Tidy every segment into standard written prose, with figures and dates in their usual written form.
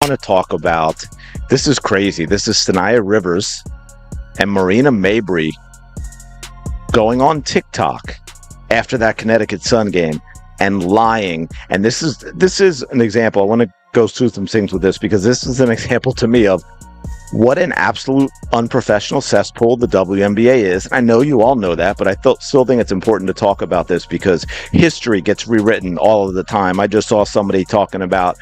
want to talk about, this is crazy. This is Sanaya Rivers and Marina Mabrey going on TikTok after that Connecticut Sun game and lying. And this is an example. I want to go through some things with this because this is an example to me of what an absolute unprofessional cesspool the WNBA is. I know you all know that, but I still think it's important to talk about this because history gets rewritten all of the time. I just saw somebody talking about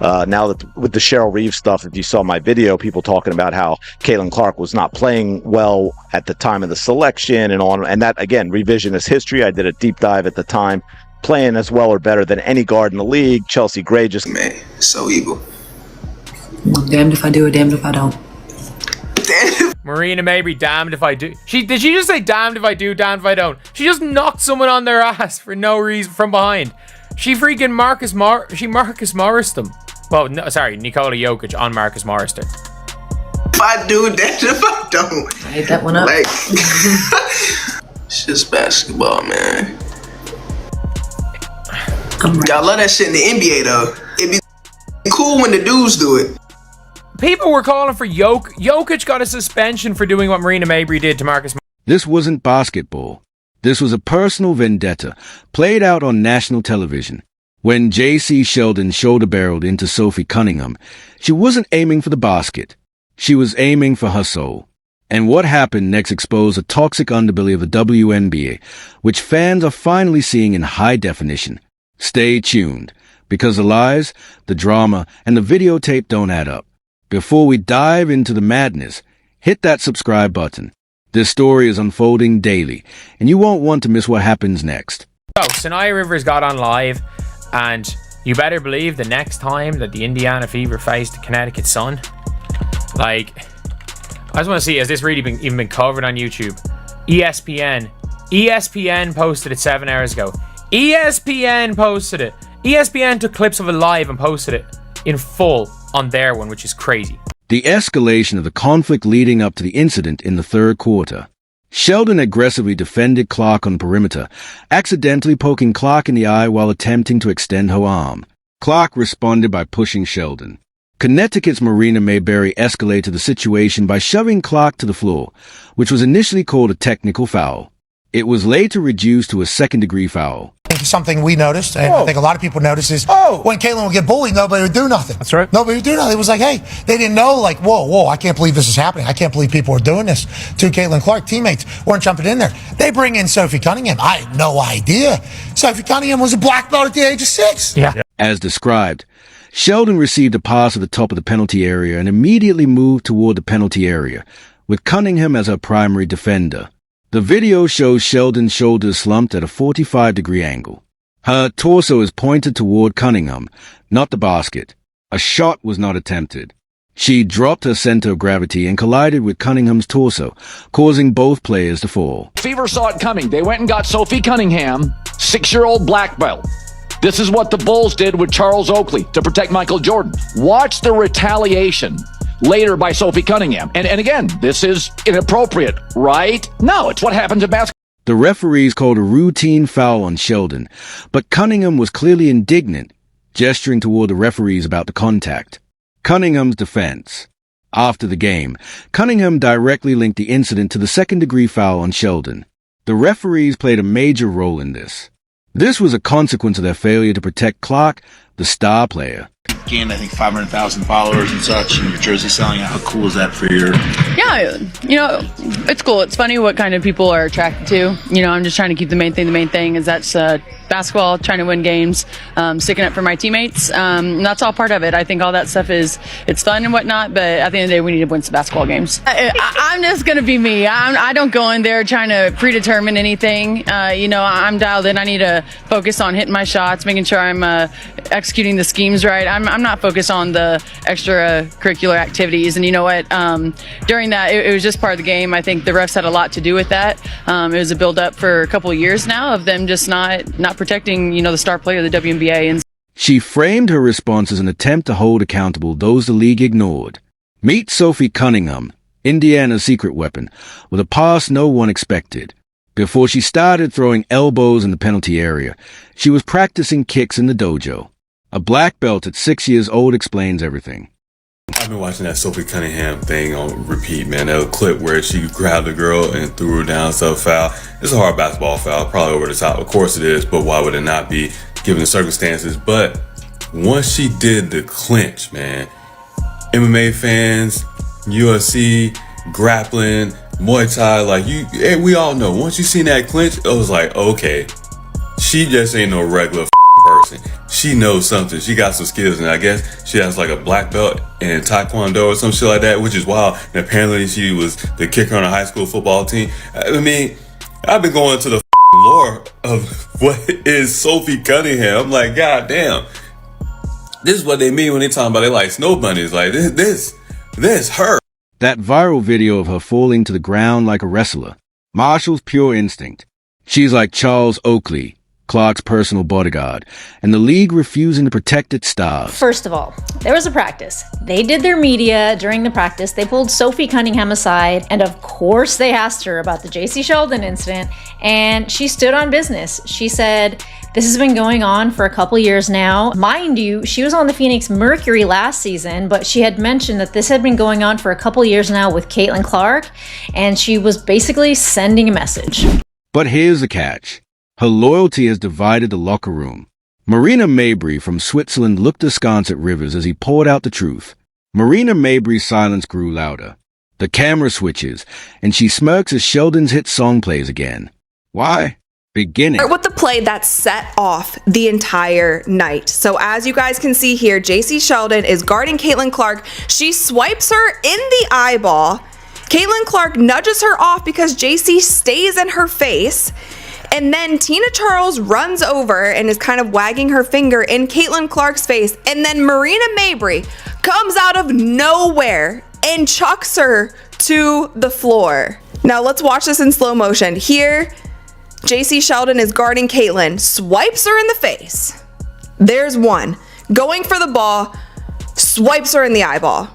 now that with the Cheryl Reeves stuff, if you saw my video, people talking about how Caitlin Clark was not playing well at the time of the selection and on. And that, again, revisionist history. I did a deep dive at the time, playing as well or better than any guard in the league. Chelsea Gray just... Man, so evil. Damned if I do, damned if I don't. Marina Mabrey, damned if I do. Did she just say damned if I do, damned if I don't? She just knocked someone on their ass for no reason from behind. She freaking Marcus Morrised them. Well, no, sorry, Nikola Jokic on Marcus Morrised her. If I do, damned if I don't. I hate that one up. Like, it's just basketball, man. Y'all love that shit in the NBA though. It'd be cool when the dudes do it. People were calling for Jokic got a suspension for doing what Marina Mabrey did to Marcus. This wasn't basketball. This was a personal vendetta played out on national television. When J.C. Sheldon shoulder-barreled into Sophie Cunningham, she wasn't aiming for the basket. She was aiming for her soul. And what happened next exposed a toxic underbelly of the WNBA, which fans are finally seeing in high definition. Stay tuned, because the lies, the drama, and the videotape don't add up. Before we dive into the madness, hit that subscribe button. This story is unfolding daily, and you won't want to miss what happens next. So, Sanaya Rivers got on live, and you better believe the next time that the Indiana Fever faced the Connecticut Sun, like, I just want to see, has this really even been covered on YouTube? ESPN posted it 7 hours ago. ESPN posted it. ESPN took clips of it live and posted it in full on their one, which is crazy. The escalation of the conflict leading up to the incident in the third quarter. Sheldon aggressively defended Clark on perimeter, accidentally poking Clark in the eye while attempting to extend her arm. Clark responded by pushing Sheldon. Connecticut's Marina Mabrey escalated the situation by shoving Clark to the floor, which was initially called a technical foul. It was later reduced to a second-degree foul. I think something we noticed, and I think a lot of people noticed, is when Caitlin would get bullied, nobody would do nothing. That's right. Nobody would do nothing. It was like, hey, they didn't know, like, whoa, I can't believe this is happening. I can't believe people are doing this to Caitlin Clark. Teammates weren't jumping in there. They bring in Sophie Cunningham. I had no idea. Sophie Cunningham was a black belt at the age of 6. Yeah. As described, Sheldon received a pass at the top of the penalty area and immediately moved toward the penalty area, with Cunningham as her primary defender. The video shows Sheldon's shoulders slumped at a 45-degree angle. Her torso is pointed toward Cunningham, not the basket. A shot was not attempted. She dropped her center of gravity and collided with Cunningham's torso, causing both players to fall. Fever saw it coming. They went and got Sophie Cunningham, 6-year-old black belt. This is what the Bulls did with Charles Oakley to protect Michael Jordan. Watch the retaliation later by Sophie Cunningham. And again, this is inappropriate, right? No, it's what happens in basketball. The referees called a routine foul on Sheldon, but Cunningham was clearly indignant, gesturing toward the referees about the contact. Cunningham's defense. After the game, Cunningham directly linked the incident to the second-degree foul on Sheldon. The referees played a major role in this. This was a consequence of their failure to protect Clark, the star player. Gained, I think, 500,000 followers and such, and your jersey selling out. How cool is that for your... Yeah, it's cool. It's funny what kind of people are attracted to. I'm just trying to keep the main thing. The main thing is that's basketball, trying to win games, sticking up for my teammates. And that's all part of it. I think all that stuff it's fun and whatnot, but at the end of the day, we need to win some basketball games. I'm just going to be me. I don't go in there trying to predetermine anything. I'm dialed in. I need to focus on hitting my shots, making sure I'm executing the schemes right. I'm not focused on the extracurricular activities. And you know what? During that, it was just part of the game. I think the refs had a lot to do with that. It was a build-up for a couple of years now of them just not protecting, the star player of the WNBA. And she framed her response as an attempt to hold accountable those the league ignored. Meet Sophie Cunningham, Indiana's secret weapon, with a pass no one expected. Before she started throwing elbows in the penalty area, she was practicing kicks in the dojo. A black belt at 6 years old explains everything. I've been watching that Sophie Cunningham thing on repeat, man. That clip where she grabbed a girl and threw her down, foul. It's a hard basketball foul, probably over the top. Of course it is, but why would it not be given the circumstances? But once she did the clinch, man, MMA fans, UFC, grappling, Muay Thai, like we all know. Once you seen that clinch, it was like, okay, she just ain't no regular person. She knows something. She got some skills, and I guess she has like a black belt in Taekwondo or some shit like that, which is wild. And apparently she was the kicker on a high school football team. I mean, I've been going to the lore of what is Sophie Cunningham. I'm like, God damn. This is what they mean when they talking about they like snow bunnies. Like this her. That viral video of her falling to the ground like a wrestler. Marshall's pure instinct. She's like Charles Oakley, Clark's personal bodyguard, and the league refusing to protect its stars. First of all, there was a practice. They did their media during the practice. They pulled Sophie Cunningham aside, and of course they asked her about the J.C. Sheldon incident, and she stood on business. She said, this has been going on for a couple years now. Mind you, she was on the Phoenix Mercury last season, but she had mentioned that this had been going on for a couple years now with Caitlin Clark, and she was basically sending a message. But here's the catch. Her loyalty has divided the locker room. Marina Mabrey from Switzerland looked askance at Rivers as he poured out the truth. Marina Mabrey's silence grew louder. The camera switches, and she smirks as Sheldon's hit song plays again. Why? Beginning. With the play that set off the entire night. So as you guys can see here, J.C. Sheldon is guarding Caitlin Clark. She swipes her in the eyeball. Caitlin Clark nudges her off because J.C. stays in her face. And then Tina Charles runs over and is kind of wagging her finger in Caitlin Clark's face. And then Marina Mabrey comes out of nowhere and chucks her to the floor. Now let's watch this in slow motion. Here, J.C. Sheldon is guarding Caitlin, swipes her in the face. There's one. Going for the ball, swipes her in the eyeball.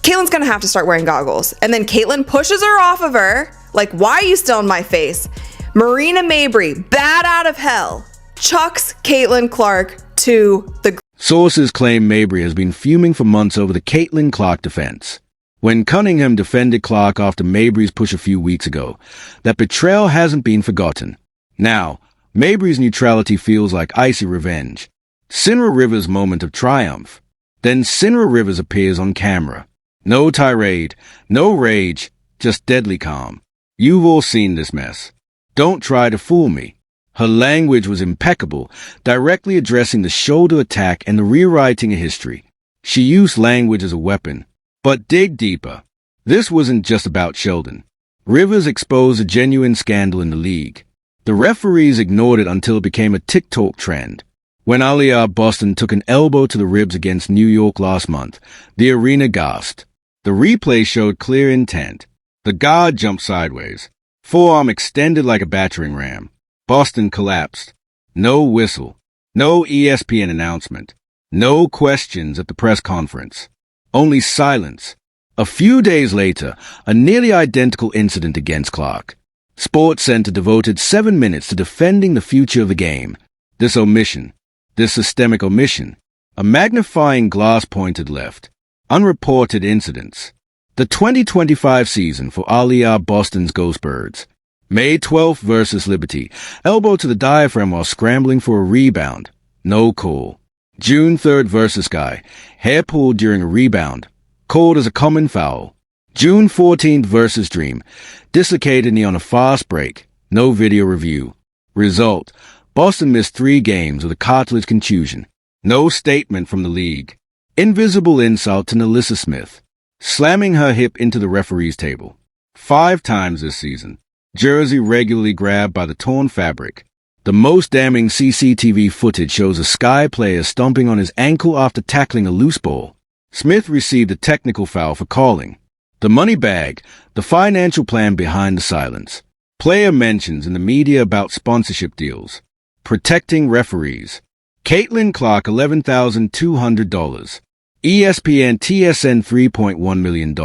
Caitlin's gonna have to start wearing goggles. And then Caitlin pushes her off of her, like, why are you still in my face? Marina Mabrey, bat out of hell, chucks Caitlin Clark to the ground. Sources claim Mabrey has been fuming for months over the Caitlin Clark defense. When Cunningham defended Clark after Mabrey's push a few weeks ago, that betrayal hasn't been forgotten. Now, Mabrey's neutrality feels like icy revenge. Cinra Rivers' moment of triumph. Then Cinra Rivers appears on camera. No tirade, no rage, just deadly calm. You've all seen this mess. Don't try to fool me. Her language was impeccable, directly addressing the shoulder attack and the rewriting of history. She used language as a weapon. But dig deeper. This wasn't just about Sheldon. Rivers exposed a genuine scandal in the league. The referees ignored it until it became a TikTok trend. When Aliyah Boston took an elbow to the ribs against New York last month, the arena gasped. The replay showed clear intent. The guard jumped sideways. Forearm extended like a battering ram. Boston collapsed. No whistle. No ESPN announcement. No questions at the press conference. Only silence. A few days later, a nearly identical incident against Clark. Sports Center devoted 7 minutes to defending the future of the game. This omission. This systemic omission. A magnifying glass pointed left. Unreported incidents. The 2025 season for Aliyah Boston's Ghostbirds. May 12th versus Liberty. Elbow to the diaphragm while scrambling for a rebound. No call. June 3rd versus Guy. Hair pulled during a rebound. Called as a common foul. June 14th versus Dream. Dislocated knee on a fast break. No video review. Result. Boston missed 3 games with a cartilage contusion. No statement from the league. Invisible insult to Nalissa Smith. Slamming her hip into the referee's table. 5 times this season. Jersey regularly grabbed by the torn fabric. The most damning CCTV footage shows a Sky player stomping on his ankle after tackling a loose ball. Smith received a technical foul for calling. The money bag, the financial plan behind the silence. Player mentions in the media about sponsorship deals. Protecting referees. Caitlin Clark $11,200. ESPN TSN $3.1 million.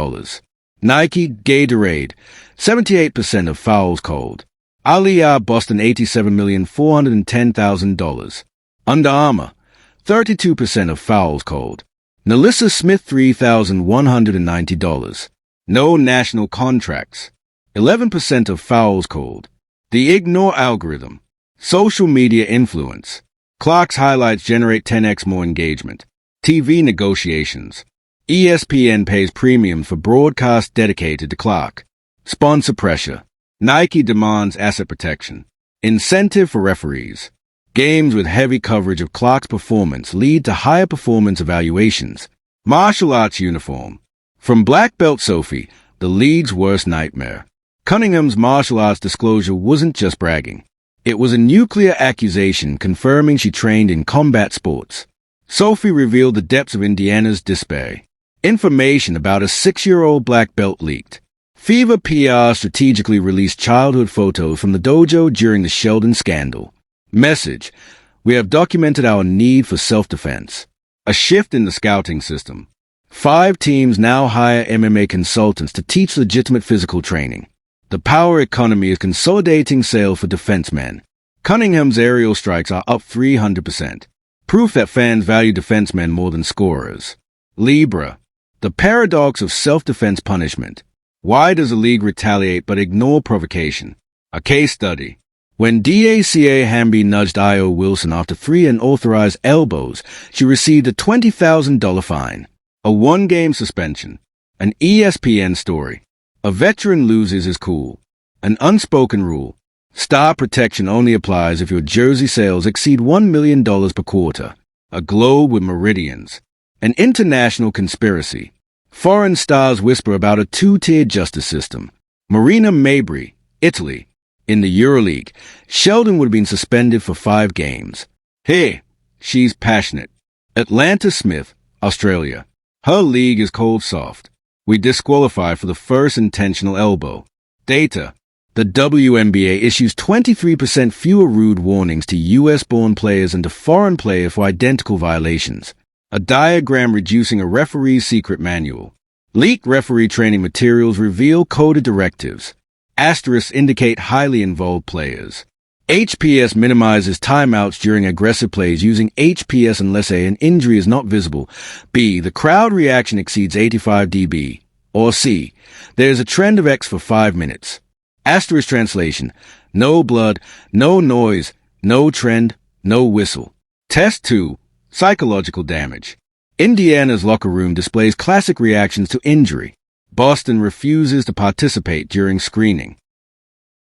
Nike Gatorade 78% of fouls called. Aliyah Boston $87,410,000. Under Armour 32% of fouls called. Nalissa Smith $3,190. No national contracts. 11% of fouls called. The ignore algorithm. Social media influence. Clark's highlights generate 10x more engagement. TV negotiations. ESPN pays premium for broadcast dedicated to Clark. Sponsor pressure. Nike demands asset protection. Incentive for referees. Games with heavy coverage of Clark's performance lead to higher performance evaluations. Martial arts uniform. From black belt Sophie, the league's worst nightmare. Cunningham's martial arts disclosure wasn't just bragging. It was a nuclear accusation confirming she trained in combat sports. Sophie revealed the depths of Indiana's despair. Information about a 6-year-old black belt leaked. Fever PR strategically released childhood photos from the dojo during the Sheldon scandal. Message: we have documented our need for self-defense. A shift in the scouting system. 5 teams now hire MMA consultants to teach legitimate physical training. The power economy is consolidating sales for defensemen. Cunningham's aerial strikes are up 300%. Proof that fans value defensemen more than scorers. Libra. The paradox of self-defense punishment. Why does a league retaliate but ignore provocation? A case study. When DACA Hamby nudged Io Wilson after 3 unauthorized elbows, she received a $20,000 fine. A 1-game suspension. An ESPN story. A veteran loses is cool. An unspoken rule. Star protection only applies if your jersey sales exceed $1 million per quarter. A globe with meridians. An international conspiracy. Foreign stars whisper about a 2-tiered justice system. Marina Mabrey, Italy. In the EuroLeague, Sheldon would have been suspended for 5 games. Hey, she's passionate. Atlanta Smith, Australia. Her league is cold soft. We disqualify for the first intentional elbow. Data. The WNBA issues 23% fewer rude warnings to US-born players and to foreign players for identical violations. A diagram reducing a referee's secret manual. Leaked referee training materials reveal coded directives. Asterisks indicate highly involved players. HPS minimizes timeouts during aggressive plays using HPS unless A, an injury is not visible, B, the crowd reaction exceeds 85 dB, or C, there is a trend of X for 5 minutes. Asterisk translation, no blood, no noise, no trend, no whistle. Test 2, psychological damage. Indiana's locker room displays classic reactions to injury. Boston refuses to participate during screening.